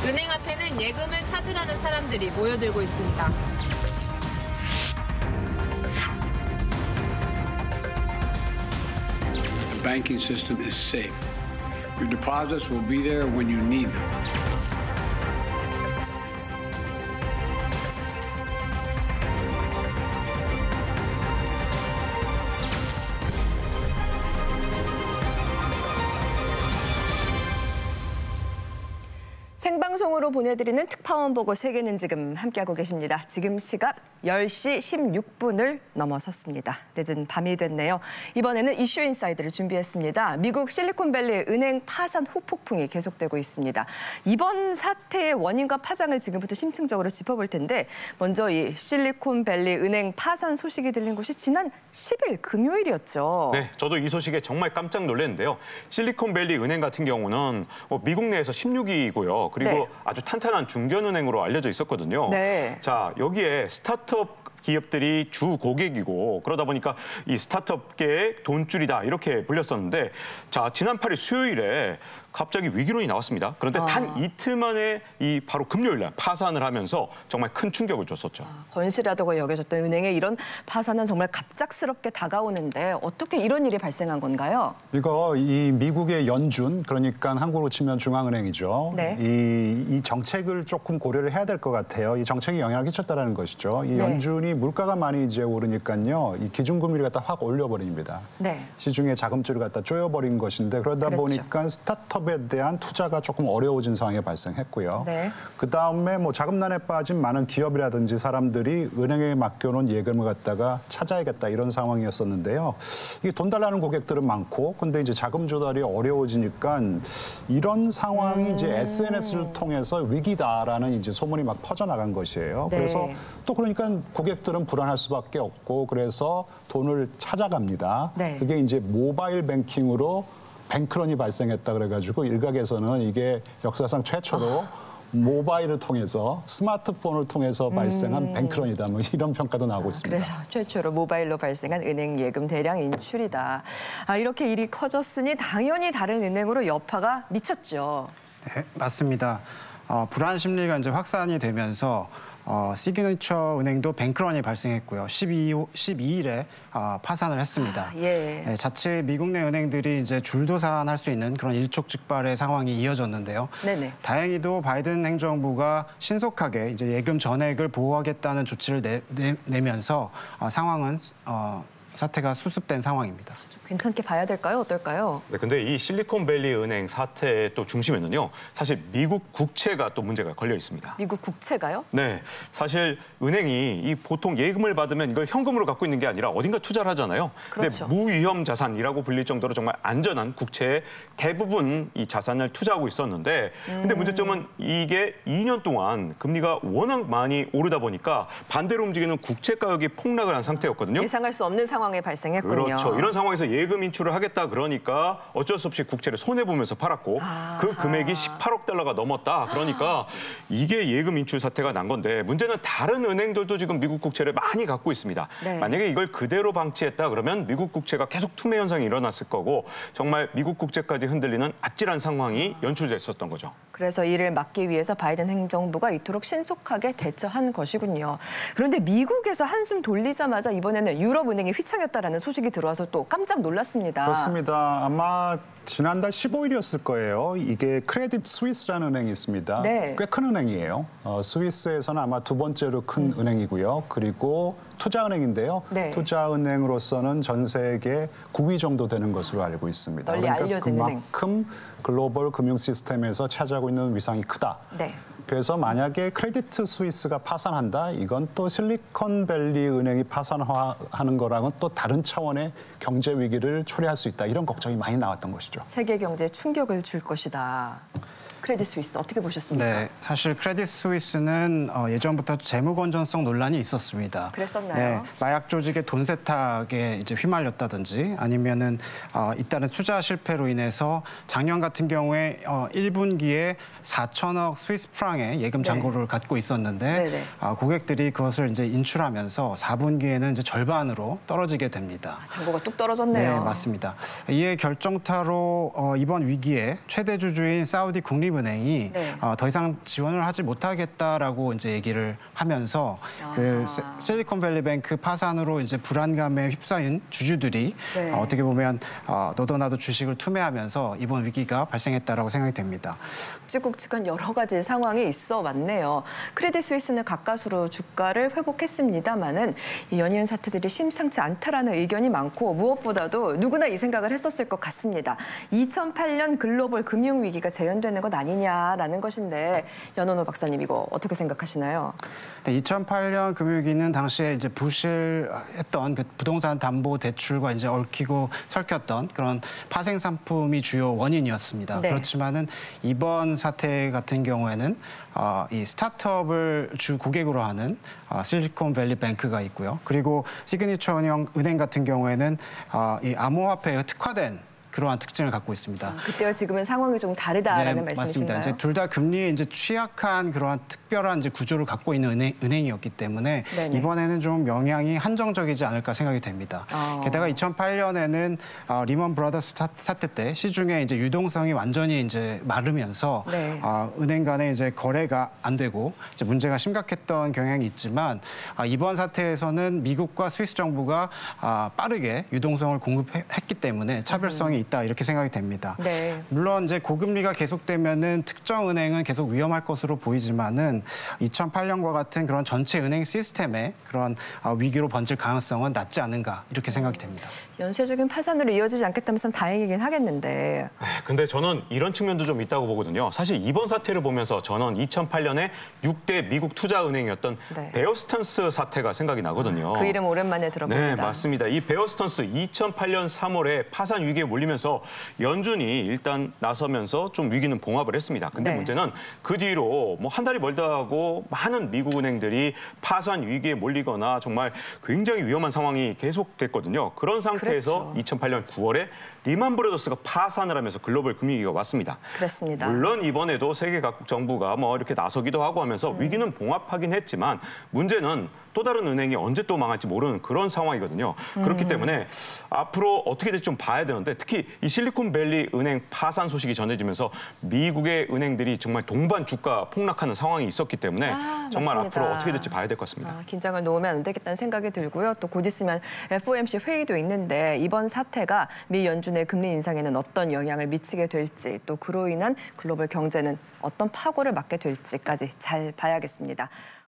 은행 앞에는 예금을 찾으려는 사람들이 모여들고 있습니다. The banking system is safe. Your deposits will be there when you need them. 생방송으로 보내드리는 특파원 보고 세계는 지금 함께하고 계십니다. 지금 시각 10시 16분을 넘어섰습니다. 늦은 밤이 됐네요. 이번에는 이슈 인사이드를 준비했습니다. 미국 실리콘밸리 은행 파산 후폭풍이 계속되고 있습니다. 이번 사태의 원인과 파장을 지금부터 심층적으로 짚어볼 텐데 먼저 이 실리콘밸리 은행 파산 소식이 들린 곳이 지난 10일 금요일이었죠. 네, 저도 이 소식에 정말 깜짝 놀랐는데요. 실리콘밸리 은행 같은 경우는 미국 내에서 16위이고요. 그리고 네. 아주 탄탄한 중견은행으로 알려져 있었거든요. 네. 자, 여기에 스타트업 기업들이 주 고객이고 그러다 보니까 이 스타트업계의 돈줄이다 이렇게 불렸었는데 자, 지난 8일 수요일에 갑자기 위기론이 나왔습니다. 그런데 단 이틀 만에 이 바로 금요일 날 파산을 하면서 정말 큰 충격을 줬었죠. 건실하다고 여겨졌던 은행의 이런 파산은 정말 갑작스럽게 다가오는데 어떻게 이런 일이 발생한 건가요? 이거 이 미국의 연준, 그러니까 한국으로 치면 중앙은행이죠. 네. 이 정책을 조금 고려를 해야 될 것 같아요. 이 정책이 영향을 끼쳤다는 것이죠. 이 네. 연준이 물가가 많이 이제 오르니까요. 이 기준금리를 갖다 확 올려버립니다. 네. 시중에 자금줄을 갖다 조여버린 것인데 그러다 그랬죠. 보니까 스타트업에 대한 투자가 조금 어려워진 상황이 발생했고요. 네. 그다음에 뭐 자금난에 빠진 많은 기업이라든지 사람들이 은행에 맡겨놓은 예금을 갖다가 찾아야겠다 이런 상황이었었는데요. 이게 돈 달라는 고객들은 많고 근데 이제 자금 조달이 어려워지니까 이런 상황이 이제 SNS를 통해서 위기다라는 이제 소문이 막 퍼져나간 것이에요. 네. 그래서 또 그러니까 고객들은 불안할 수밖에 없고 그래서 돈을 찾아갑니다. 네. 그게 이제 모바일 뱅킹으로 뱅크런이 발생했다 그래가지고 일각에서는 이게 역사상 최초로 모바일을 통해서 스마트폰을 통해서 발생한 뱅크런이다 뭐 이런 평가도 나오고 있습니다. 그래서 최초로 모바일로 발생한 은행 예금 대량 인출이다. 이렇게 일이 커졌으니 당연히 다른 은행으로 여파가 미쳤죠. 네, 맞습니다. 불안 심리가 이제 확산이 되면서 시그니처 은행도 뱅크런이 발생했고요. 12일에 파산을 했습니다. 예. 네, 자칫 미국 내 은행들이 이제 줄도산할 수 있는 그런 일촉즉발의 상황이 이어졌는데요. 네네. 다행히도 바이든 행정부가 신속하게 이제 예금 전액을 보호하겠다는 조치를 내면서 상황은 사태가 수습된 상황입니다. 괜찮게 봐야 될까요? 어떨까요? 네, 근데 이 실리콘밸리 은행 사태의 또 중심에는요. 사실 미국 국채가 또 문제가 걸려 있습니다. 미국 국채가요? 네, 사실 은행이 이 보통 예금을 받으면 이걸 현금으로 갖고 있는 게 아니라 어딘가 투자를 하잖아요. 그렇죠. 근데 무위험 자산이라고 불릴 정도로 정말 안전한 국채에 대부분 이 자산을 투자하고 있었는데 근데 문제점은 이게 2년 동안 금리가 워낙 많이 오르다 보니까 반대로 움직이는 국채 가격이 폭락을 한 상태였거든요. 예상할 수 없는 상황이 발생했군요. 그렇죠. 이런 상황에서 예금 인출을 하겠다 그러니까 어쩔 수 없이 국채를 손해보면서 팔았고 그 금액이 18억 달러가 넘었다. 그러니까 이게 예금 인출 사태가 난 건데 문제는 다른 은행들도 지금 미국 국채를 많이 갖고 있습니다. 네. 만약에 이걸 그대로 방치했다 그러면 미국 국채가 계속 투매 현상이 일어났을 거고 정말 미국 국채까지 흔들리는 아찔한 상황이 연출됐었던 거죠. 그래서 이를 막기 위해서 바이든 행정부가 이토록 신속하게 대처한 것이군요. 그런데 미국에서 한숨 돌리자마자 이번에는 유럽은행이 휘청였다라는 소식이 들어와서 또 깜짝 놀랐습니다. 그렇습니다. 아마 지난달 15일이었을 거예요. 이게 크레딧 스위스라는 은행이 있습니다. 네. 꽤 큰 은행이에요. 스위스에서는 아마 두 번째로 큰 은행이고요. 그리고 투자은행인데요. 네. 투자은행으로서는 전 세계 9위 정도 되는 것으로 알고 있습니다. 널리 그러니까 알려진 그만큼 글로벌 금융 시스템에서 차지하고 있는 위상이 크다. 네. 그래서 만약에 크레딧 스위스가 파산한다, 이건 또 실리콘밸리 은행이 파산하는 거랑은 또 다른 차원의 경제 위기를 초래할 수 있다. 이런 걱정이 많이 나왔던 것이죠. 세계 경제에 충격을 줄 것이다. 크레딧 스위스 어떻게 보셨습니까? 네, 사실 크레딧 스위스는 예전부터 재무 건전성 논란이 있었습니다. 그랬었나요? 네, 마약 조직의 돈 세탁에 이제 휘말렸다든지 아니면은 잇따른 투자 실패로 인해서 작년 같은 경우에 1분기에 4천억 스위스 프랑의 예금 잔고를 갖고 있었는데 고객들이 그것을 이제 인출하면서 4분기에는 이제 절반으로 떨어지게 됩니다. 잔고가 뚝 떨어졌네요. 네, 맞습니다. 이에 결정타로 이번 위기에 최대 주주인 사우디 국립 국립은행이 네. 더 이상 지원을 하지 못하겠다라고 이제 얘기를 하면서 그 실리콘밸리뱅크 파산으로 이제 불안감에 휩싸인 주주들이 네. 어떻게 보면 너도 나도 주식을 투매하면서 이번 위기가 발생했다라고 생각이 됩니다. 굵직굵직한 여러 가지 상황이 있어 왔네요. 크레딧 스위스는 가까스로 주가를 회복했습니다마는 이 연이은 사태들이 심상치 않다라는 의견이 많고 무엇보다도 누구나 이 생각을 했었을 것 같습니다. 2008년 글로벌 금융위기가 재현되는 것 아니냐라는 것인데 연원호 박사님 이거 어떻게 생각하시나요? 네, 2008년 금융위기는 당시에 이제 부실했던 그 부동산 담보 대출과 이제 얽히고 설켰던 그런 파생 상품이 주요 원인이었습니다. 네. 그렇지만은 이번 사태 같은 경우에는 이 스타트업을 주 고객으로 하는 실리콘밸리뱅크가 있고요. 그리고 시그니처 은행 같은 경우에는 이 암호화폐에 특화된 그러한 특징을 갖고 있습니다. 그때와 지금은 상황이 좀 다르다라는 네, 말씀이신가요? 맞습니다. 이제 둘 다 금리에 이제 취약한 그러한 특별한 이제 구조를 갖고 있는 은행이었기 때문에 네네. 이번에는 좀 영향이 한정적이지 않을까 생각이 됩니다. 게다가 2008년에는 리먼 브라더스 사태 때 시중에 이제 유동성이 완전히 이제 마르면서 네. 은행 간의 이제 거래가 안 되고 이제 문제가 심각했던 경향이 있지만 이번 사태에서는 미국과 스위스 정부가 빠르게 유동성을 공급했기 때문에 차별성이 있다 이렇게 생각이 됩니다. 네. 물론 이제 고금리가 계속되면은 특정 은행은 계속 위험할 것으로 보이지만은 2008년과 같은 그런 전체 은행 시스템의 그런 위기로 번질 가능성은 낮지 않은가 이렇게 생각이 됩니다. 연쇄적인 파산으로 이어지지 않겠다면 참 다행이긴 하겠는데. 근데 저는 이런 측면도 좀 있다고 보거든요. 사실 이번 사태를 보면서 저는 2008년에 6대 미국 투자은행이었던 네. 베어 스턴스 사태가 생각이 나거든요. 그 이름 오랜만에 들어봅니다. 네, 맞습니다. 이 베어 스턴스 2008년 3월에 파산 위기에 몰리면서 연준이 일단 나서면서 좀 위기는 봉합을 했습니다. 근데 네. 문제는 그 뒤로 뭐 한 달이 멀다 하고 많은 미국 은행들이 파산 위기에 몰리거나 정말 굉장히 위험한 상황이 계속됐거든요. 그런 상태에서 그렇죠. 2008년 9월에 리만 브라더스가 파산을 하면서 글로벌 금융위기가 왔습니다. 그렇습니다. 물론 이번에도 세계 각국 정부가 뭐 이렇게 나서기도 하고 하면서 위기는 봉합하긴 했지만 문제는 또 다른 은행이 언제 또 망할지 모르는 그런 상황이거든요. 그렇기 때문에 앞으로 어떻게 될지 좀 봐야 되는데 특히 이 실리콘밸리 은행 파산 소식이 전해지면서 미국의 은행들이 정말 동반 주가 폭락하는 상황이 있었기 때문에 정말 맞습니다. 앞으로 어떻게 될지 봐야 될 것 같습니다. 긴장을 놓으면 안 되겠다는 생각이 들고요. 또 곧 있으면 FOMC 회의도 있는데 이번 사태가 미 연준의 금리 인상에는 어떤 영향을 미치게 될지 또 그로 인한 글로벌 경제는 어떤 파고를 맞게 될지까지 잘 봐야겠습니다.